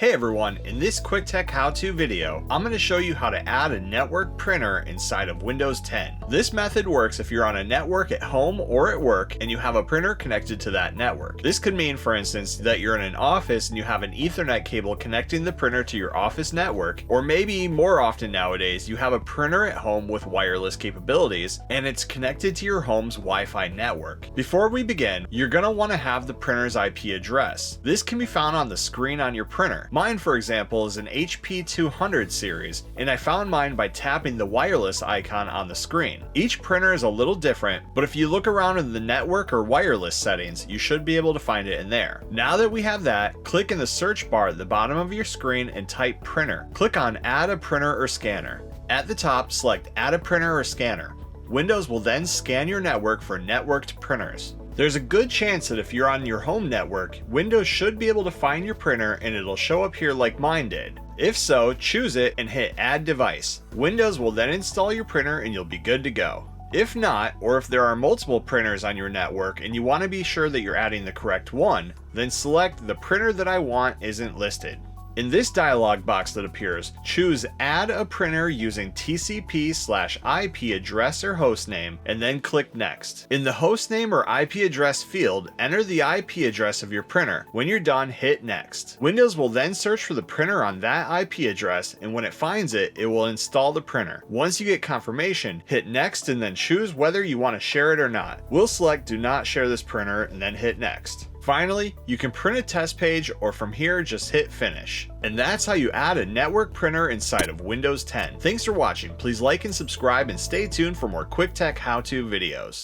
Hey everyone, in this quick tech how-to video, I'm going to show you how to add a network printer inside of Windows 10. This method works if you're on a network at home or at work and you have a printer connected to that network. This could mean, for instance, that you're in an office and you have an Ethernet cable connecting the printer to your office network, or maybe more often nowadays, you have a printer at home with wireless capabilities and it's connected to your home's Wi-Fi network. Before we begin, you're going to want to have the printer's IP address. This can be found on the screen on your printer. Mine, for example, is an HP 200 series, and I found mine by tapping the wireless icon on the screen. Each printer is a little different, but if you look around in the network or wireless settings, you should be able to find it in there. Now that we have that, click in the search bar at the bottom of your screen and type printer. Click on Add a printer or scanner. At the top, select Add a printer or scanner. Windows will then scan your network for networked printers. There's a good chance that if you're on your home network, Windows should be able to find your printer and it'll show up here like mine did. If so, choose it and hit Add Device. Windows will then install your printer and you'll be good to go. If not, or if there are multiple printers on your network and you want to be sure that you're adding the correct one, then select the printer that I want isn't listed. In this dialog box that appears, choose Add a printer using TCP/IP address or hostname, and then click Next. In the hostname or IP address field, enter the IP address of your printer. When you're done, hit Next. Windows will then search for the printer on that IP address, and when it finds it, it will install the printer. Once you get confirmation, hit Next and then choose whether you want to share it or not. We'll select Do Not Share this printer and then hit Next. Finally, you can print a test page, or from here just hit Finish. And that's how you add a network printer inside of Windows 10. Thanks for watching. Please like and subscribe and stay tuned for more quick tech how-to videos.